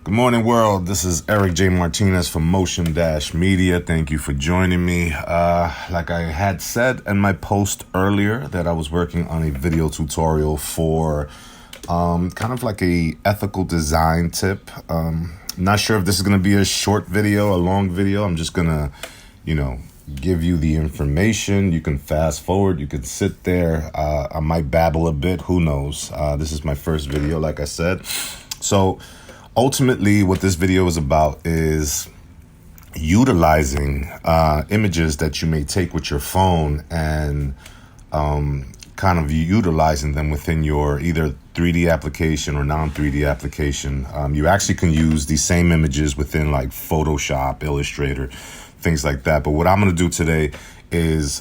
Good morning, world. This is Eric J. Martinez from Motion Media. Thank you for joining me. Like I had said in my post earlier that I was working on a video tutorial for kind of like a ethical design tip. Not sure if this is going to be a short video, a long video. I'm just going to, give you the information. You can fast forward. You can sit there. I might babble a bit. Who knows? This is my first video, like I said. So ultimately, what this video is about is utilizing images that you may take with your phone and kind of utilizing them within your either 3D application or non-3D application. You actually can use these same images within like Photoshop, Illustrator, things like that. But what I'm going to do today is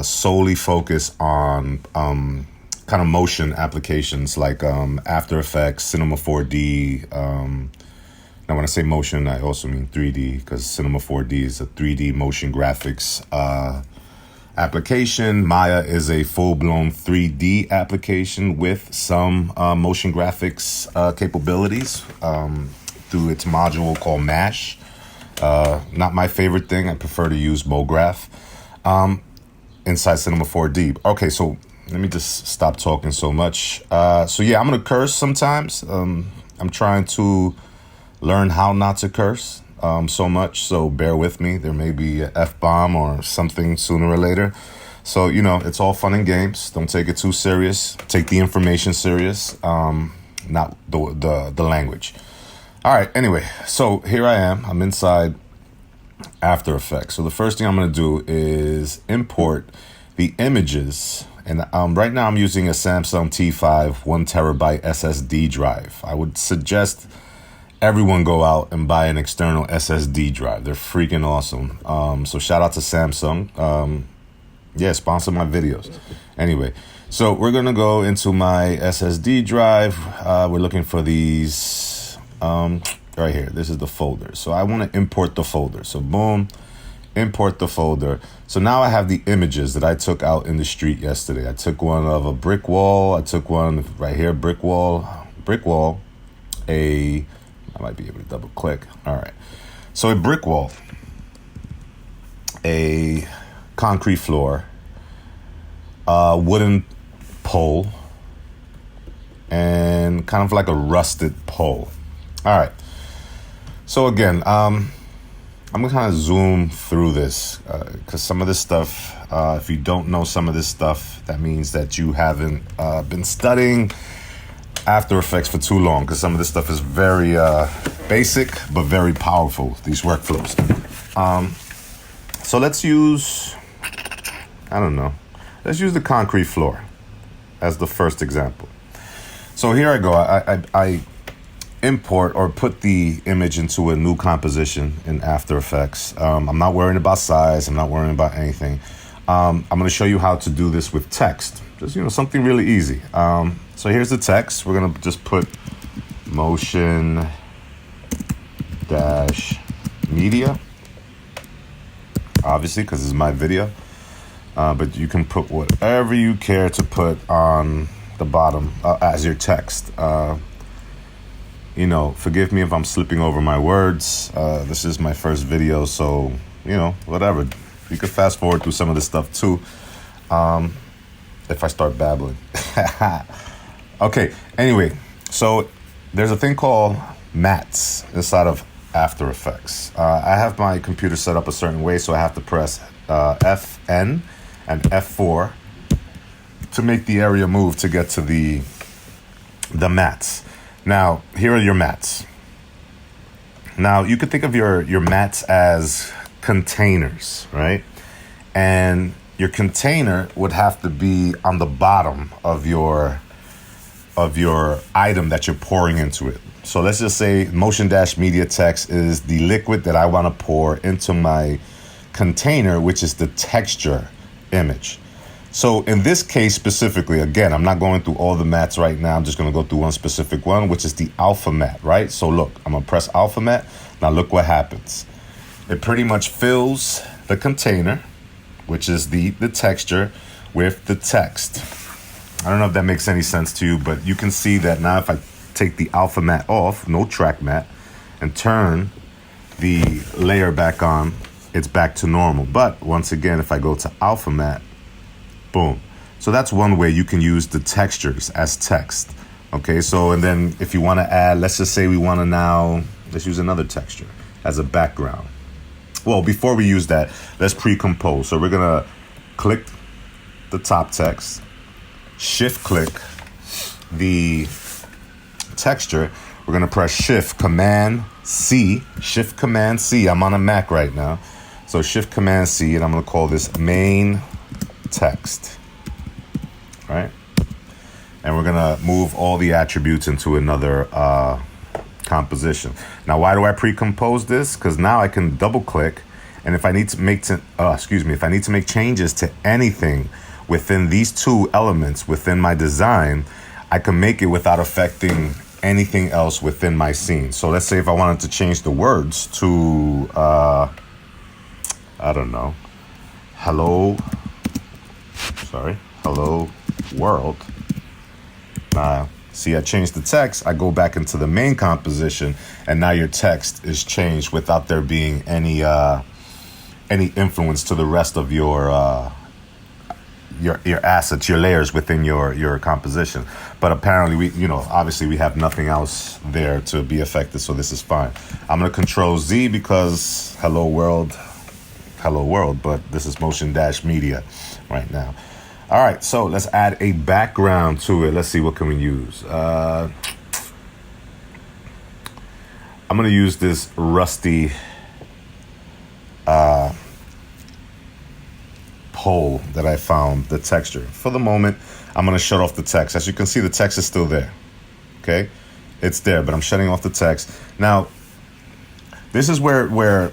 solely focus on kind of motion applications like After Effects, Cinema 4D. Now, when I say motion, I also mean 3D because Cinema 4D is a 3D motion graphics application. Maya is a full-blown 3D application with some motion graphics capabilities through its module called Mesh. Not my favorite thing. I prefer to use MoGraph inside Cinema 4D. Okay, so let me just stop talking so much. So yeah, I'm going to curse sometimes. I'm trying to learn how not to curse so much, so bear with me. There may be an F-bomb or something sooner or later. So, it's all fun and games. Don't take it too serious. Take the information serious, not the language. All right, anyway, so here I am. I'm inside After Effects. So the first thing I'm going to do is import the images. And right now I'm using a Samsung T5 1 terabyte SSD drive. I would suggest everyone go out and buy an external SSD drive. They're freaking awesome. So shout out to Samsung. Sponsor my videos. Anyway, so we're going to go into my SSD drive. We're looking for these right here. This is the folder. So I want to import the folder. So boom, import the folder. So now I have the images that I took out in the street yesterday. I took one of a brick wall. I took one right here, brick wall, I might be able to double click. All right. So a brick wall, a concrete floor, a wooden pole, and kind of like a rusted pole. All right. So again, I'm gonna kind of zoom through this because some of this stuff, if you don't know some of this stuff, that means that you haven't been studying After Effects for too long, because some of this stuff is very basic but very powerful, these workflows. So let's use, let's use the concrete floor as the first example. So here I go. I import or put the image into a new composition in After Effects. I'm not worrying about size. I'm not worrying about anything. I'm going to show you how to do this with text. Just, something really easy. So here's the text. We're going to just put motion media, obviously, because it's my video. But you can put whatever you care to put on the bottom as your text. Forgive me if I'm slipping over my words. This is my first video, so, whatever. You could fast forward through some of this stuff too, if I start babbling. Okay, anyway, so there's a thing called mats inside of After Effects. I have my computer set up a certain way, so I have to press Fn and F4 to make the area move to get to the mats. Now, here are your mats. Now, you could think of your mats as containers, right? And your container would have to be on the bottom of your item that you're pouring into it. So let's just say Motion Media text is the liquid that I want to pour into my container, which is the texture image. So in this case specifically, again, I'm not going through all the mats right now. I'm just going to go through one specific one, which is the alpha mat, right? So look, I'm going to press alpha mat. Now look what happens. It pretty much fills the container, which is the texture, with the text. I don't know if that makes any sense to you, but you can see that now if I take the alpha mat off, no track mat, and turn the layer back on, it's back to normal. But once again, if I go to alpha matte, boom. So that's one way you can use the textures as text. Okay, so and then if you want to add, let's just say we want to now, let's use another texture as a background. Well, before we use that, let's pre-compose. So we're going to click the top text, shift click the texture. We're going to press shift command C, shift command C. I'm on a Mac right now. So shift command C, and I'm going to call this main text, right? And we're going to move all the attributes into another composition. Now, why do I pre-compose this? Because now I can double click, and if I need to make if I need to make changes to anything within these two elements within my design, I can make it without affecting anything else within my scene. So let's say if I wanted to change the words to I don't know, hello world. See, I changed the text, I go back into the main composition, and now your text is changed without there being any influence to the rest of your assets, your layers within your composition. But apparently obviously we have nothing else there to be affected, so this is fine. I'm gonna Control Z because hello world, but this is motion dash media right now. All right, so let's add a background to it. Let's see, what can we use? I'm gonna use this rusty pole that I found, the texture. For the moment, I'm gonna shut off the text. As you can see, the text is still there, okay? It's there, but I'm shutting off the text. Now, this is where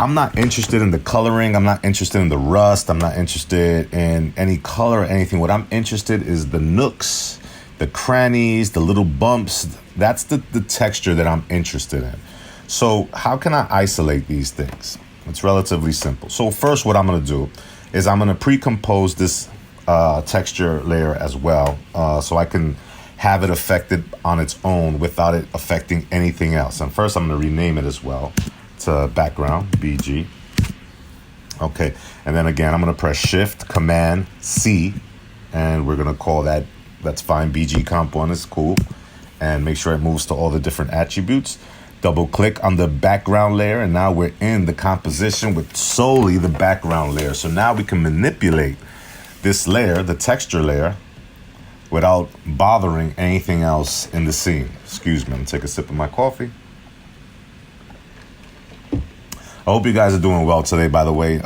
I'm not interested in the coloring. I'm not interested in the rust. I'm not interested in any color or anything. What I'm interested is the nooks, the crannies, the little bumps. That's the texture that I'm interested in. So how can I isolate these things? It's relatively simple. So first, what I'm going to do is I'm going to pre-compose this texture layer as well, so I can have it affected on its own without it affecting anything else. And first, I'm going to rename it as well to background BG. Okay, and then again, I'm going to press Shift Command C, and we're going to call that, that's fine, BG Comp 1 is cool, and make sure it moves to all the different attributes. Double click on the background layer, and now we're in the composition with solely the background layer. So now we can manipulate this layer, the texture layer, without bothering anything else in the scene. Excuse me, I'm gonna take a sip of my coffee. I hope you guys are doing well today, by the way.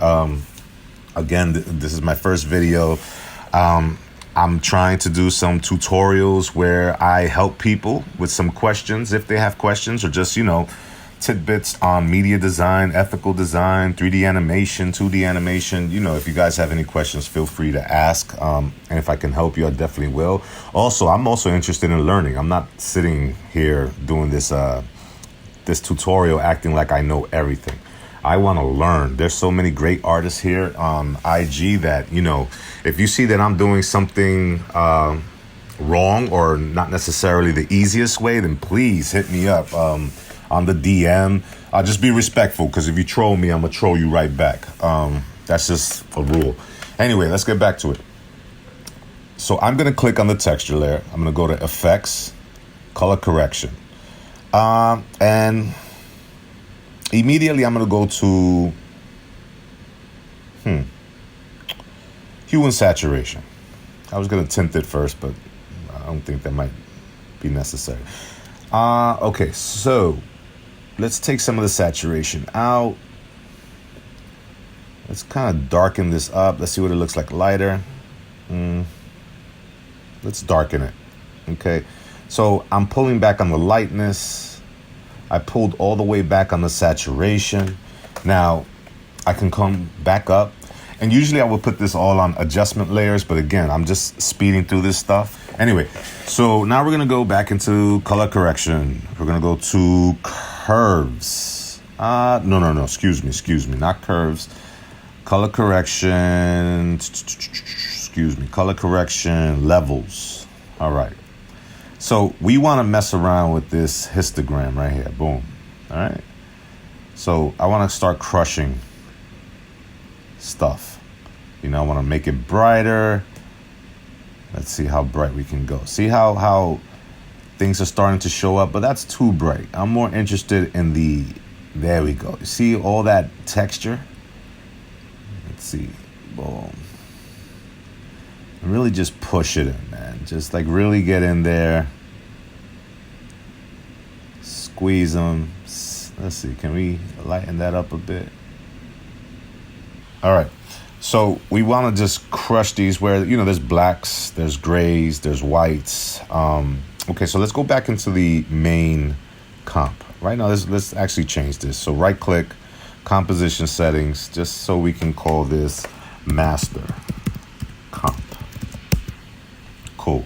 Again, this is my first video. I'm trying to do some tutorials where I help people with some questions if they have questions, or just, tidbits on media design, ethical design, 3D animation, 2D animation. If you guys have any questions, feel free to ask. And if I can help you, I definitely will. Also, I'm also interested in learning. I'm not sitting here doing this tutorial acting like I know everything. I want to learn. There's so many great artists here on IG that, if you see that I'm doing something wrong or not necessarily the easiest way, then please hit me up on the DM. Just be respectful, because if you troll me, I'm going to troll you right back. That's just a rule. Anyway, let's get back to it. So I'm going to click on the texture layer. I'm going to go to Effects, Color Correction. And immediately, I'm going to go to Hue and Saturation. I was going to tint it first, but I don't think that might be necessary. Okay, so let's take some of the saturation out. Let's kind of darken this up. Let's see what it looks like lighter. Let's darken it. Okay, so I'm pulling back on the lightness. I pulled all the way back on the saturation. Now I can come back up, and usually I will put this all on adjustment layers, but again, I'm just speeding through this stuff. Anyway, so now we're gonna go back into color correction. We're gonna go to curves. No, excuse me, not curves. Color correction, color correction levels. All right. So we want to mess around with this histogram right here. Boom. All right. So I want to start crushing stuff. You know, I want to make it brighter. Let's see how bright we can go. See how things are starting to show up, but that's too bright. I'm more interested in the, there we go. You see all that texture? Let's see. Boom. And really just push it in, man. Just like really get in there. Squeeze them. Let's see, can we lighten that up a bit? All right, so we want to just crush these where, you know, there's blacks, there's grays, there's whites. Okay, so let's go back into the main comp. Right now, let's actually change this. So right click, composition settings, just so we can call this master comp. Cool.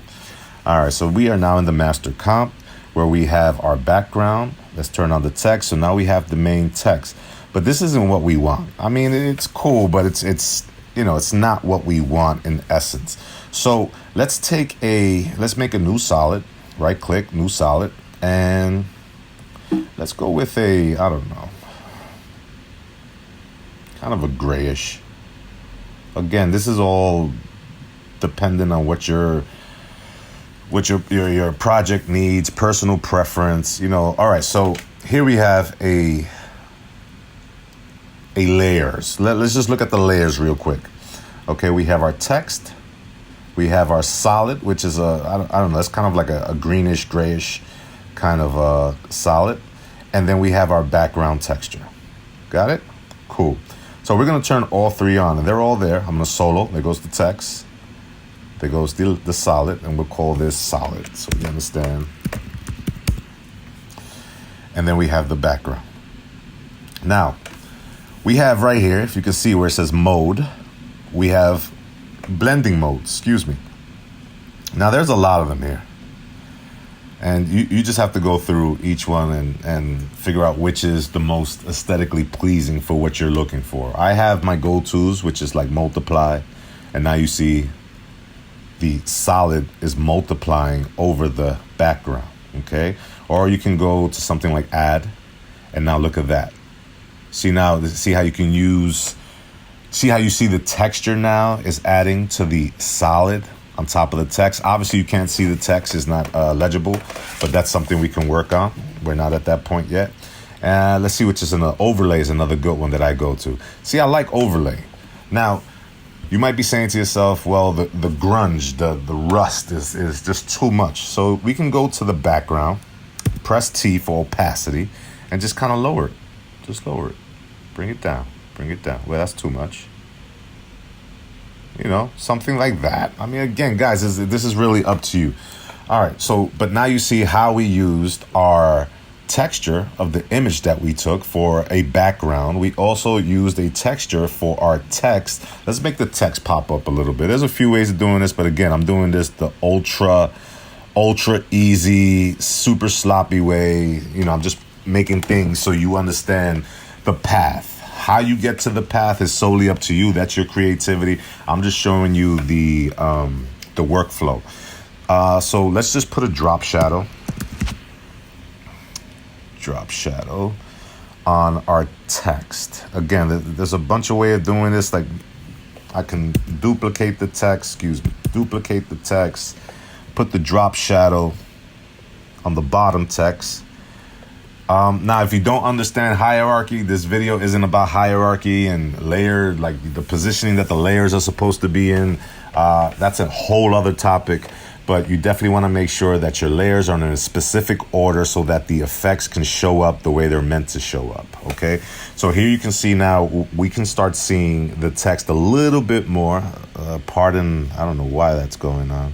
All right, so we are now in the master comp where we have our background. Let's turn on the text. So now we have the main text, but this isn't what we want. I mean, it's cool, but it's you know, it's not what we want in essence. So let's make a new solid, right click, new solid, and let's go with a, I don't know, kind of a grayish. Again, this is all dependent on what your project needs, personal preference, you know. All right, so here we have a layers. Let's just look at the layers real quick. Okay, we have our text, we have our solid, which is I don't know, it's kind of like a greenish, grayish kind of solid, and then we have our background texture. Got it? Cool. So we're gonna turn all three on, and they're all there. I'm gonna solo. There goes the text. There goes the solid, and we'll call this solid, so you understand. And then we have the background. Now, we have right here, if you can see where it says mode, we have blending mode, excuse me. Now, there's a lot of them here. And you just have to go through each one and figure out which is the most aesthetically pleasing for what you're looking for. I have my go-tos, which is like multiply, and now you see the solid is multiplying over the background, okay? Or you can go to something like add, and now look at that. See how you can see how you see the texture now is adding to the solid on top of the text. Obviously, you can't see the text, is not legible, but that's something we can work on. We're not at that point yet. Let's see which is an overlay is another good one that I go to. See, I like overlay. Now, you might be saying to yourself, well, the grunge, the rust is just too much. So we can go to the background, press T for opacity, and just kind of lower it. Just lower it. Bring it down. Bring it down. Well, that's too much. You know, something like that. I mean, again, guys, this is really up to you. All right, so, but now you see how we used our texture of the image that we took for a background. We also used a texture for our text. Let's make the text pop up a little bit. There's a few ways of doing this, but again, I'm doing this the ultra easy, super sloppy way. You know, I'm just making things so you understand the path. How you get to the path is solely up to you. That's your creativity. I'm just showing you the workflow. So let's just put a drop shadow on our text. Again, there's a bunch of ways of doing this. Like I can duplicate the text, duplicate the text, put the drop shadow on the bottom text. Now, if you don't understand hierarchy, this video isn't about hierarchy and layer, like the positioning that the layers are supposed to be in. That's a whole other topic. But you definitely want to make sure that your layers are in a specific order so that the effects can show up the way they're meant to show up, okay? So here you can see now, we can start seeing the text a little bit more. Pardon, I don't know why that's going on.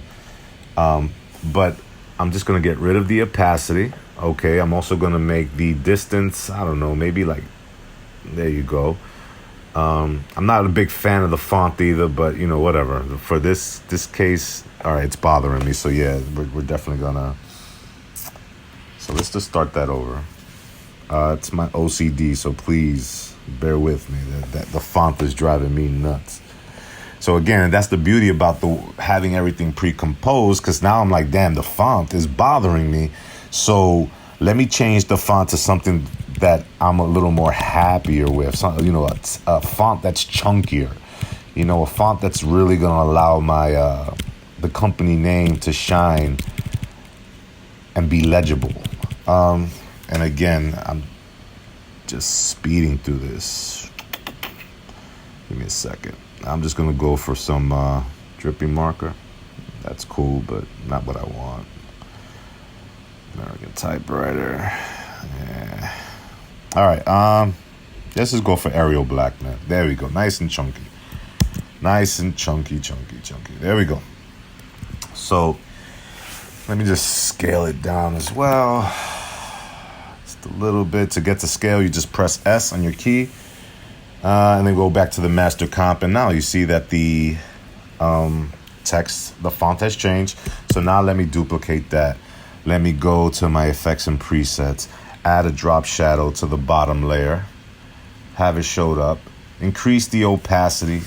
But I'm just going to get rid of the opacity, okay? I'm also going to make the distance, I don't know, maybe like, there you go. I'm not a big fan of the font either, but you know, whatever. For this case, all right, it's bothering me. So yeah, we're definitely gonna. So let's just start that over. It's my OCD, so please bear with me. That the font is driving me nuts. So again, that's the beauty about having everything pre-composed, because now I'm like, damn, the font is bothering me. So let me change the font to something that I'm a little more happier with. Some, you know, a font that's chunkier. You know, a font that's really gonna allow my the company name to shine and be legible. And again, I'm just speeding through this. Give me a second. I'm just gonna go for some dripping marker. That's cool, but not what I want. American typewriter. Yeah. All right. Let's just go for Arial Black, man. There we go. Nice and chunky. Nice and chunky. There we go. So let me just scale it down as well. Just a little bit. To get to scale, you just press S on your key. And then go back to the master comp. And now you see that the text, the font has changed. So now let me duplicate that. Let me go to my effects and presets. Add a drop shadow to the bottom layer. Have it showed up. Increase the opacity.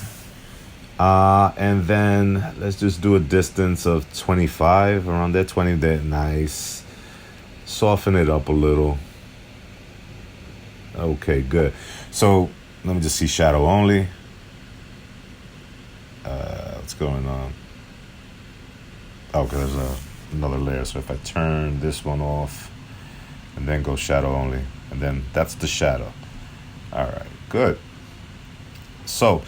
And then let's just do a distance of 25, around there, 20 there. Nice. Soften it up a little. Okay, good. So let me just see shadow only. What's going on? Okay, there's another layer. So if I turn this one off and then go shadow only, and then that's the shadow. All right, good. So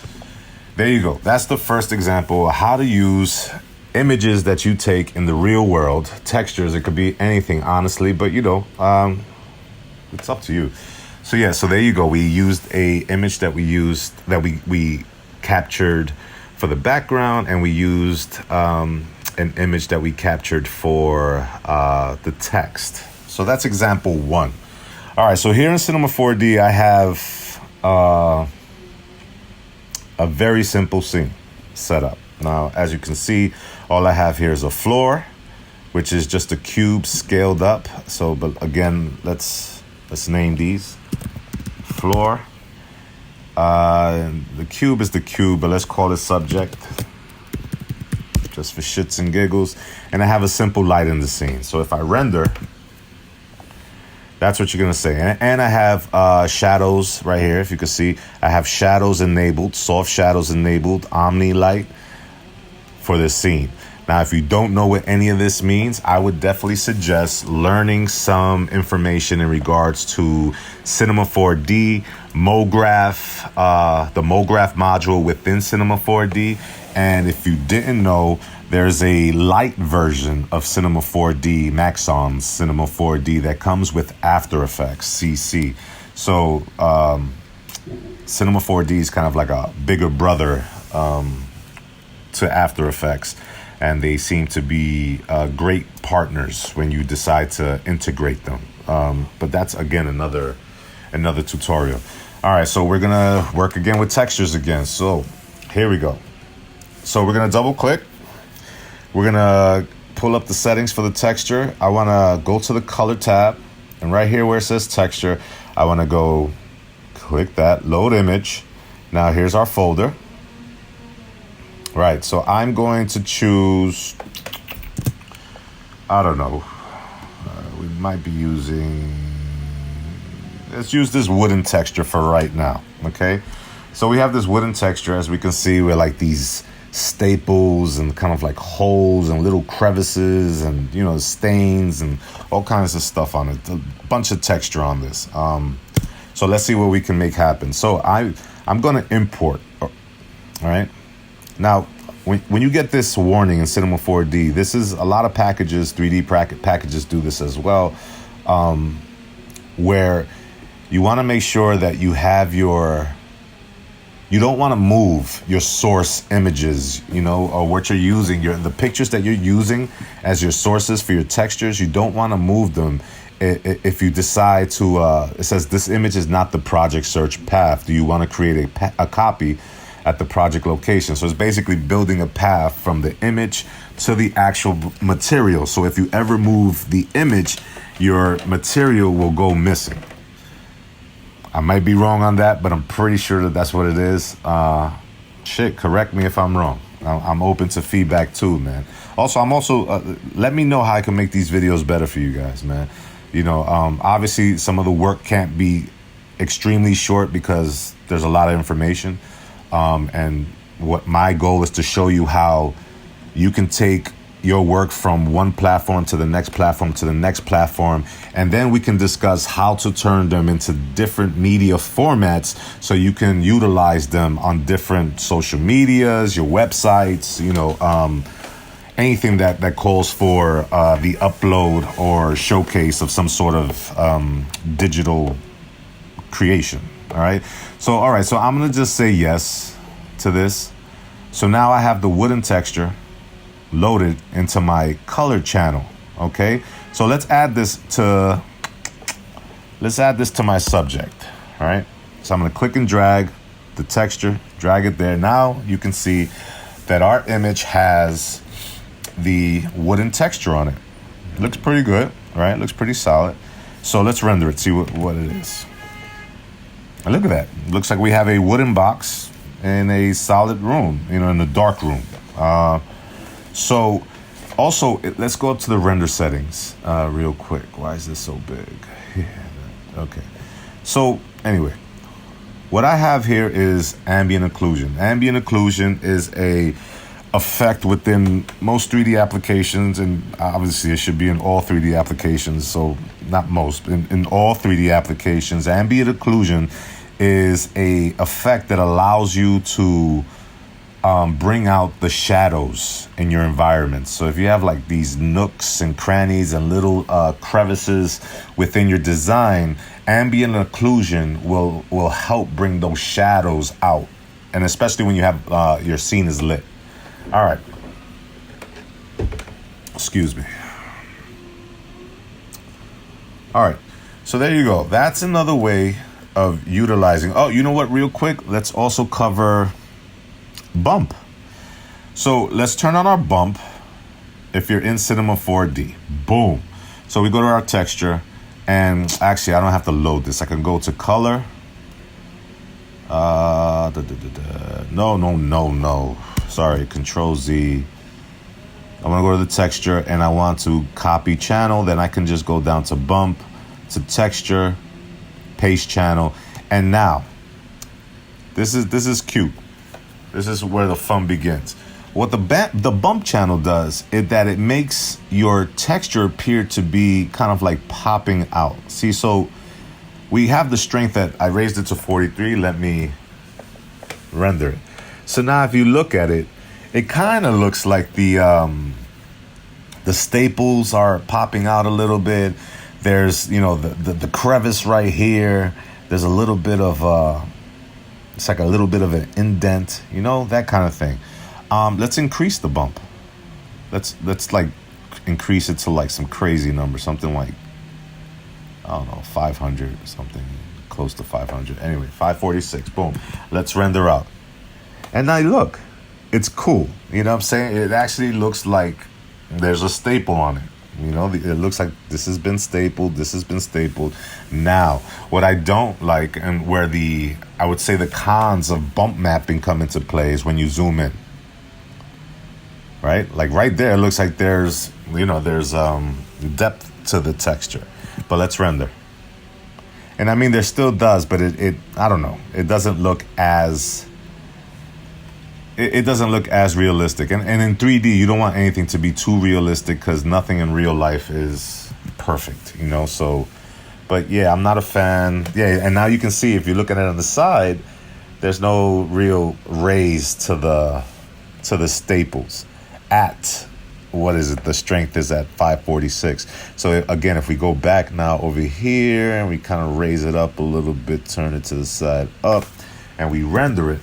there you go. That's the first example of how to use images that you take in the real world, textures. It could be anything, honestly, but you know, it's up to you. So yeah, so there you go. We used a image that we captured for the background, and we used an image that we captured for the text. So that's example one. All right, so here in Cinema 4D, I have a very simple scene set up. Now, as you can see, all I have here is a floor, which is just a cube scaled up. So, but again, let's name these. Floor. The cube is the cube, but let's call it subject, just for shits and giggles. And I have a simple light in the scene. So if I render, that's what you're gonna say. And I have shadows right here. If you can see, I have shadows enabled, soft shadows enabled, Omni light for this scene. Now, if you don't know what any of this means, I would definitely suggest learning some information in regards to Cinema 4D, MoGraph, the MoGraph module within Cinema 4D. And if you didn't know, there's a light version of Cinema 4D, Maxon Cinema 4D, that comes with After Effects, CC. So Cinema 4D is kind of like a bigger brother to After Effects. And they seem to be great partners when you decide to integrate them. But that's, again, another tutorial. All right, so we're going to work again with textures again. So here we go. So we're going to double click. We're going to pull up the settings for the texture. I want to go to the color tab. And right here where it says texture, I want to go click that, load image. Now here's our folder. Right, so I'm going to choose, I don't know, we might be using, let's use this wooden texture for right now, okay? So we have this wooden texture, as we can see, with like these staples and kind of like holes and little crevices and, you know, stains and all kinds of stuff on it. A bunch of texture on this. So let's see what we can make happen. So I'm going to import, all right? Now, when you get this warning in Cinema 4D, this is a lot of packages, 3D packages do this as well, where you want to make sure that you have you don't want to move your source images, you know, or what you're using, the pictures that you're using as your sources for your textures. You don't want to move them if you decide to, it says this image is not the project search path. Do you want to create a copy at the project location? So it's basically building a path from the image to the actual material. So if you ever move the image, your material will go missing. I might be wrong on that, but I'm pretty sure that that's what it is. Shit, correct me if I'm wrong. I'm open to feedback too, man. Also, let me know how I can make these videos better for you guys, man. Obviously some of the work can't be extremely short because there's a lot of information. And what my goal is to show you how you can take your work from one platform to the next platform to the next platform, and then we can discuss how to turn them into different media formats so you can utilize them on different social medias, your websites, anything that calls for the upload or showcase of some sort of digital creation. All right, so I'm gonna just say yes to this. So now I have the wooden texture loaded into my color channel. Okay, so let's add this to my subject. All right, so I'm gonna click and drag the texture, drag it there. Now you can see that our image has the wooden texture on it. Looks pretty good, right? Looks pretty solid. So let's render it, see what it is. And look at that. Looks like we have a wooden box in a solid room, in a dark room. So also, let's go up to the render settings real quick. Why is this so big? Okay. So anyway, what I have here is ambient occlusion. Ambient occlusion is a effect within most 3D applications, and obviously it should be in all 3D applications. So not most, in all 3D applications, ambient occlusion is a effect that allows you to bring out the shadows in your environment. So if you have like these nooks and crannies and little crevices within your design, ambient occlusion will help bring those shadows out, and especially when you have your scene is lit. All right. Excuse me. All right. So there you go. That's another way of utilizing. Oh, you know what? Real quick, let's also cover bump. So let's turn on our bump. If you're in Cinema 4D, boom. So we go to our texture, and actually I don't have to load this. I can go to color. No. Sorry, Control Z. I want to go to the texture, and I want to copy channel. Then I can just go down to bump, to texture, paste channel, and now this is cute. This is where the fun begins. What the bump channel does is that it makes your texture appear to be kind of like popping out. See, so we have the strength that I raised it to 43. Let me render it. So now if you look at it, it kind of looks like the staples are popping out a little bit. There's, the crevice right here. There's a little bit of it's like a little bit of an indent, that kind of thing. Let's increase the bump. Let's like increase it to like some crazy number, something like, I don't know, 500 or something, close to 500. Anyway, 546, boom. Let's render out. And now look, it's cool. You know what I'm saying? It actually looks like there's a staple on it. It looks like this has been stapled. This has been stapled. Now, what I don't like, and where I would say the cons of bump mapping come into play, is when you zoom in. Right? Like right there, it looks like there's depth to the texture. But let's render. And I mean, there still does, but it I don't know. It doesn't look as... It doesn't look as realistic. And in 3D, you don't want anything to be too realistic because nothing in real life is perfect, So, but yeah, I'm not a fan. Yeah, and now you can see, if you look at it on the side, there's no real raise to the staples. At, what is it? The strength is at 546. So again, if we go back now over here and we kind of raise it up a little bit, turn it to the side up, and we render it,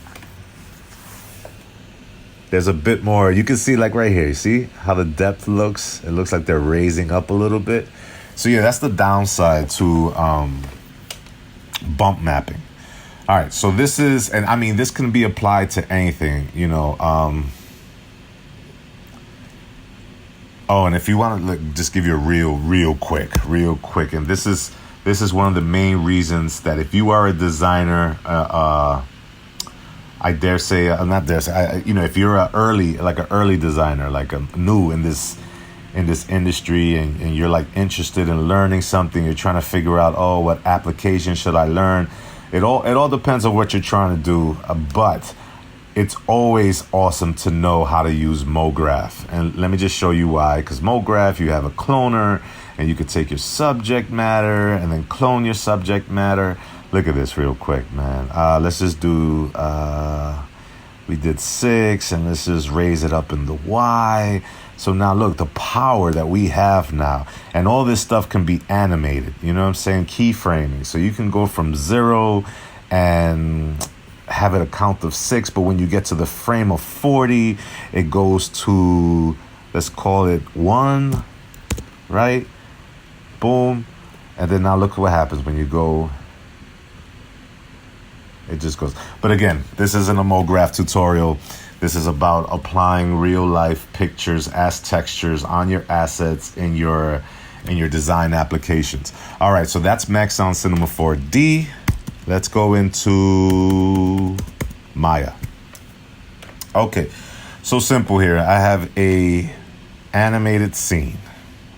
there's a bit more. You can see, like right here, you see how the depth looks? It looks like they're raising up a little bit. So yeah, that's the downside to bump mapping. All right, so this is, and I mean, this can be applied to anything, Oh, and if you want to just give you a real quick, and this is one of the main reasons that if you are a designer, I dare say, not dare say, if you're an early designer, like a new in this in this industry and you're like interested in learning something, you're trying to figure out, oh, what application should I learn? It all depends on what you're trying to do, but it's always awesome to know how to use MoGraph. And let me just show you why. Because MoGraph, you have a cloner, and you could take your subject matter and then clone your subject matter. Look at this real quick, man. Let's just do, we did 6, and let's just raise it up in the Y. So now look, the power that we have now. And all this stuff can be animated. You know what I'm saying? Keyframing. So you can go from 0 and have it a count of 6, but when you get to the frame of 40, it goes to, let's call it 1, right? Boom. And then now look what happens when you go, it just goes. But again, this isn't a MoGraph tutorial. This is about applying real life pictures as textures on your assets in your design applications. All right, so that's Maxon Cinema 4D. Let's go into Maya. Okay, so simple here. I have a animated scene,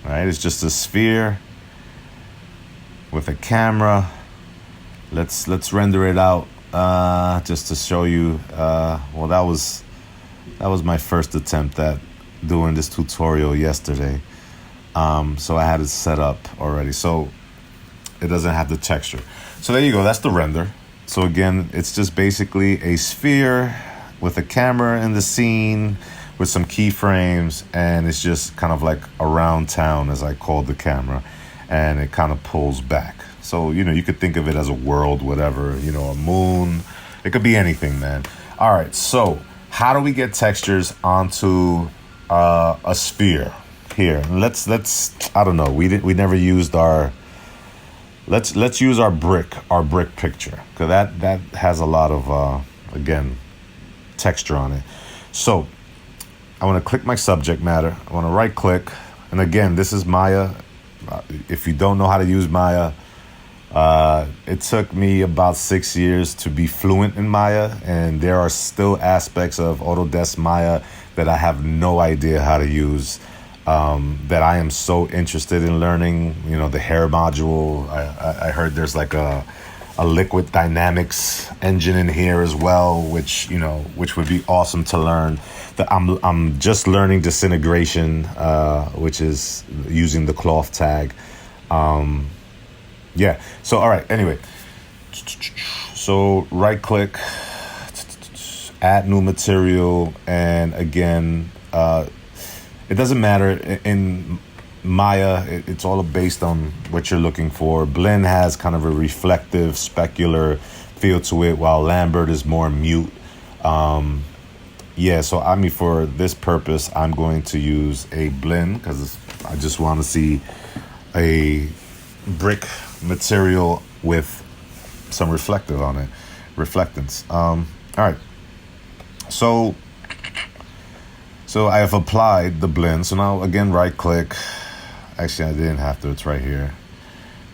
right? It's just a sphere with a camera. Let's render it out just to show you. Well, that was my first attempt at doing this tutorial yesterday. So I had it set up already. So it doesn't have the texture. So there you go, that's the render. So again, it's just basically a sphere with a camera in the scene with some keyframes, and it's just kind of like around town, as I called the camera, and it kind of pulls back. So, you know, you could think of it as a world, whatever, you know, a moon. It could be anything, man. All right, so how do we get textures onto a sphere here? Let's I don't know, we never used our, let's use our brick picture, because that has a lot of again, texture on it. So I want to click my subject matter. I want to right click, and again, this is Maya. If you don't know how to use Maya, it took me about 6 years to be fluent in Maya, and there are still aspects of Autodesk Maya that I have no idea how to use, that I am so interested in learning. You know, the hair module. I heard there's like a liquid dynamics engine in here as well, which would be awesome to learn. I'm just learning disintegration, which is using the cloth tag. Yeah. So all right. Anyway, so right click, add new material, and again, it doesn't matter in Maya. It's all based on what you're looking for. Blend has kind of a reflective, specular feel to it, while Lambert is more mute. Yeah, so I mean, for this purpose, I'm going to use a blend because I just want to see a brick material with some reflective on it, reflectance. All right, so I have applied the blend. So now again, right click. Actually, I didn't have to. It's right here,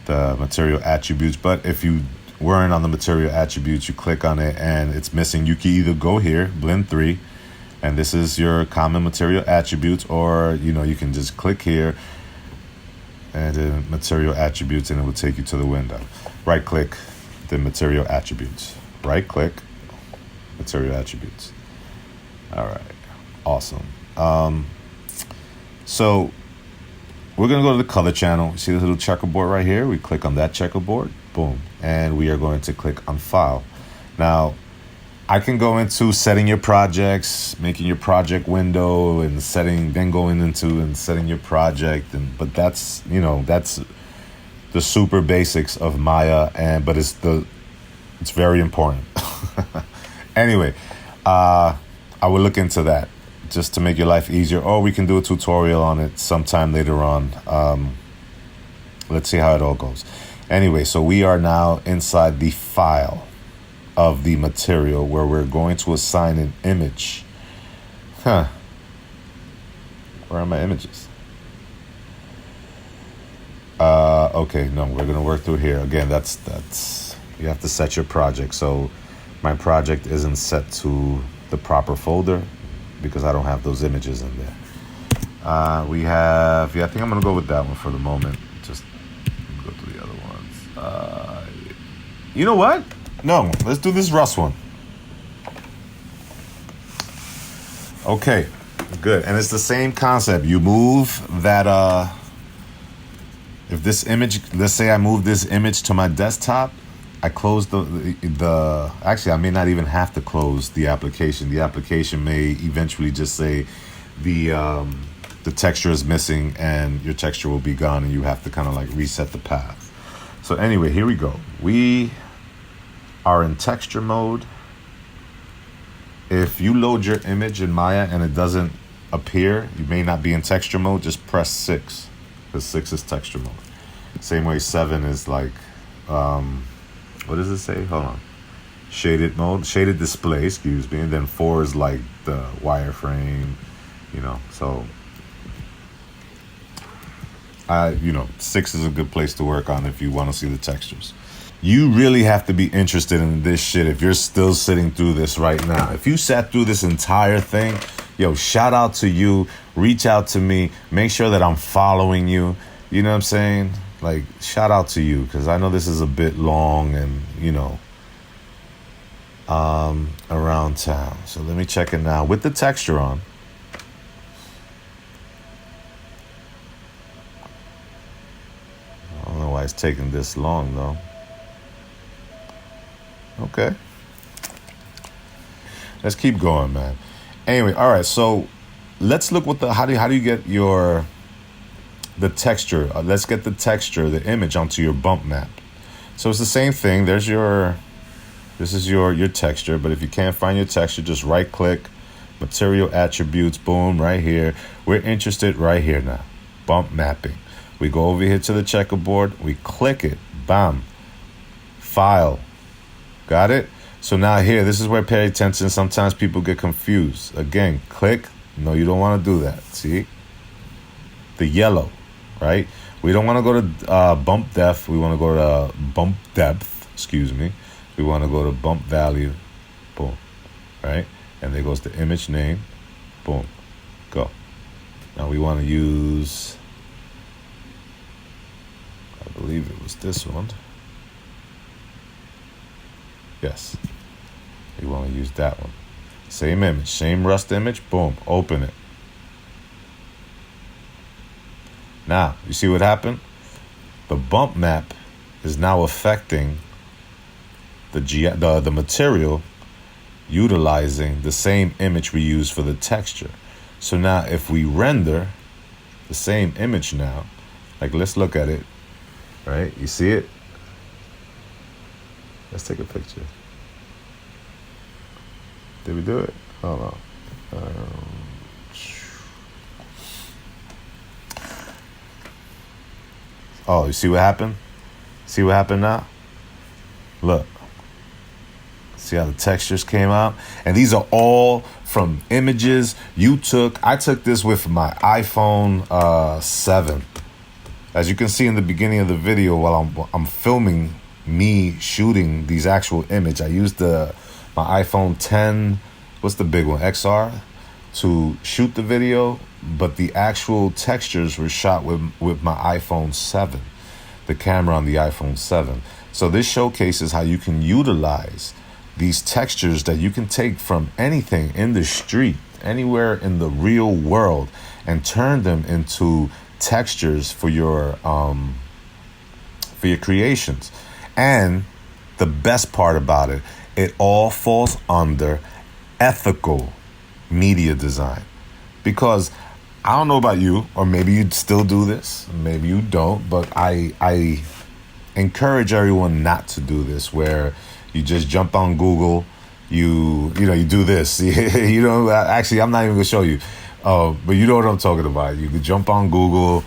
the material attributes. But if you weren't on the material attributes, you click on it and it's missing. You can either go here, blend 3, and this is your common material attributes, or you can just click here and then material attributes, and it will take you to the window. Right click, the material attributes. Right click, material attributes. All right, awesome. So we're gonna go to the color channel. See the little checkerboard right here? We click on that checkerboard, boom, and we are going to click on File. Now, I can go into setting your projects, making your project window, and then going into and setting your project, but that's the super basics of Maya, but it's very important. Anyway, I will look into that just to make your life easier, or we can do a tutorial on it sometime later on. Let's see how it all goes. Anyway, so we are now inside the file of the material where we're going to assign an image. Where are my images? Okay, no, we're gonna work through here. Again, that's you have to set your project. So my project isn't set to the proper folder because I don't have those images in there. We have, yeah, I think I'm going to go with that one for the moment. Just go to the other ones. You know what? No, let's do this Russ one. Okay, good. And it's the same concept. You move that, if this image, let's say I move this image to my desktop, I close the actually, I may not even have to close the application. The application may eventually just say the texture is missing and your texture will be gone and you have to kind of like reset the path. So anyway, here we go. We are in texture mode. If you load your image in Maya and it doesn't appear, you may not be in texture mode. Just press 6, because 6 is texture mode. Same way 7 is like, what does it say? Hold on. Shaded mode, shaded display, excuse me. And then 4 is like the wireframe, you know. So, 6 is a good place to work on if you want to see the textures. You really have to be interested in this shit if you're still sitting through this right now. If you sat through this entire thing, yo, shout out to you. Reach out to me. Make sure that I'm following you. You know what I'm saying? Like, shout out to you, because I know this is a bit long and, around town. So let me check it now with the texture on. I don't know why it's taking this long, though. Okay. Let's keep going, man. Anyway, all right. So let's look with how do you get the texture? Let's get the texture, the image onto your bump map. So it's the same thing. This is your texture. But if you can't find your texture, just right click, material attributes, boom, right here. We're interested right here now. Bump mapping. We go over here to the checkerboard. We click it. Bam. File. Got it? So now here, this is where pay attention. Sometimes people get confused. Again, click. No, you don't want to do that. See? The yellow, right? We don't want to go to bump depth. We want to go to bump depth. Excuse me. We want to go to bump value. Boom. Right? And there goes the image name. Boom. Go. Now we want to use, I believe it was this one. Yes, you want to use that one. Same image, same Rust image, boom, open it. Now, you see what happened? The bump map is now affecting the material utilizing the same image we use for the texture. So now if we render the same image now, like let's look at it, right? You see it? Let's take a picture. Did we do it? Hold on. Oh, you see what happened? See what happened now? Look. See how the textures came out? And these are all from images you took. I took this with my iPhone 7. As you can see in the beginning of the video, while I'm filming me shooting these actual image, I used my iPhone 10, what's the big one, XR, to shoot the video, but the actual textures were shot with my iPhone 7, the camera on the iPhone 7. So this showcases how you can utilize these textures that you can take from anything in the street, anywhere in the real world, and turn them into textures for your creations. And the best part about it, it all falls under ethical media design. Because I don't know about you, or maybe you still do this, maybe you don't, but I encourage everyone not to do this, where you just jump on Google, you do this. Actually, I'm not even gonna show you, but you know what I'm talking about. You can jump on Google,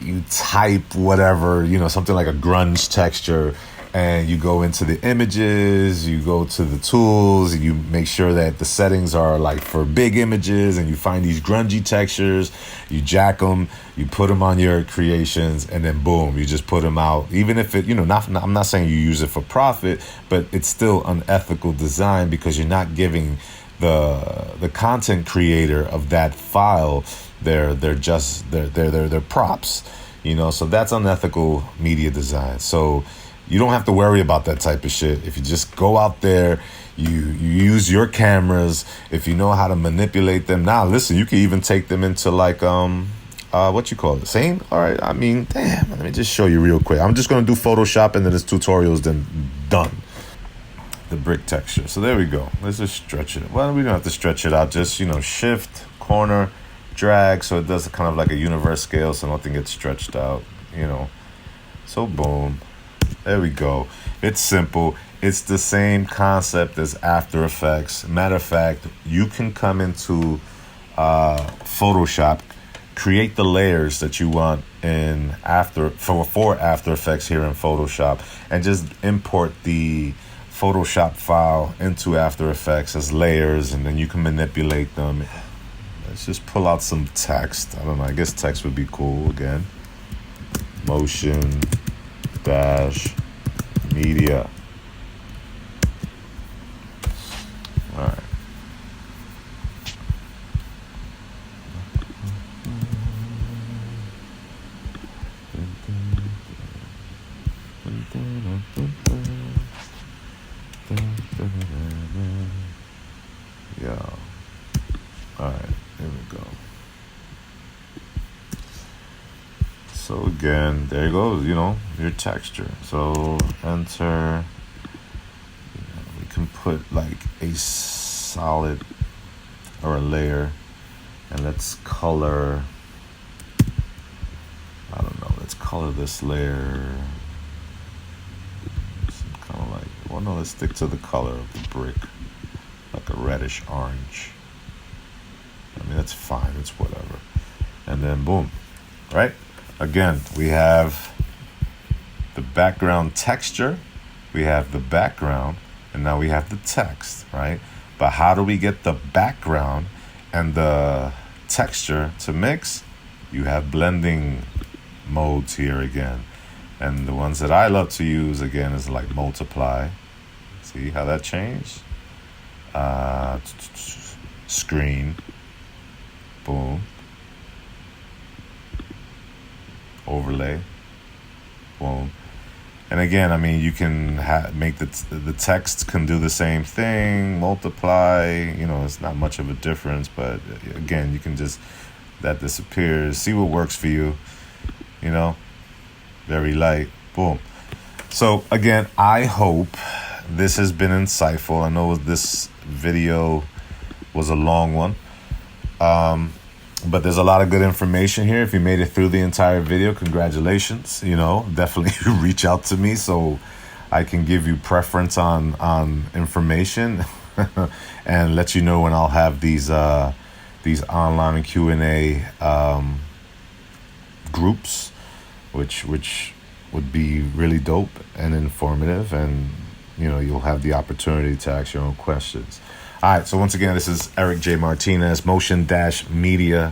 you type whatever, something like a grunge texture, and you go into the images, you go to the tools, and you make sure that the settings are like for big images, and you find these grungy textures, you jack them, you put them on your creations, and then boom, you just put them out. Even if it, I'm not saying you use it for profit, but it's still unethical design, because you're not giving the content creator of that file, they're props, you know. So that's unethical media design. So you don't have to worry about that type of shit if you just go out there. You use your cameras. If you know how to manipulate them. Now listen, you can even take them into like what you call it? Same? All right. I mean, damn. Let me just show you real quick. I'm just gonna do Photoshop and then this tutorial is then done. The brick texture. So there we go. Let's just stretch it. Well, we don't have to stretch it out. Just, you know, shift, corner, drag, so it does kind of like a universe scale, so nothing gets stretched out, you know. So boom. There we go. It's simple. It's the same concept as After Effects. Matter of fact, you can come into Photoshop, create the layers that you want in for After Effects here in Photoshop, and just import the Photoshop file into After Effects as layers, and then you can manipulate them. Let's just pull out some text. I don't know, I guess text would be cool again. Motion dash media. All right. Yeah. All right, here we go. So again, there you go, you know, your texture. So enter, we can put like a solid or a layer, and let's color, I don't know, let's color this layer kind of like, well no, let's stick to the color of the brick, like a reddish orange. I mean, that's fine, it's whatever. And then boom, right? Again, we have the background texture, we have the background, and now we have the text, right? But how do we get the background and the texture to mix? You have blending modes here again. And the ones that I love to use, again, is like multiply. See how that changed? Screen. Boom. Overlay. Boom. And again, I mean, you can make the text can do the same thing, multiply, you know, it's not much of a difference, but again, you can just, that disappears, see what works for you, you know, very light, boom. So again, I hope this has been insightful. I know this video was a long one, but there's a lot of good information here. If you made it through the entire video, congratulations. You know, definitely reach out to me so I can give you preference on information and let you know when I'll have these online Q&A groups, which would be really dope and informative, and you know, you'll have the opportunity to ask your own questions. All right, so once again, this is Eric J. Martinez, Motion Dash Media.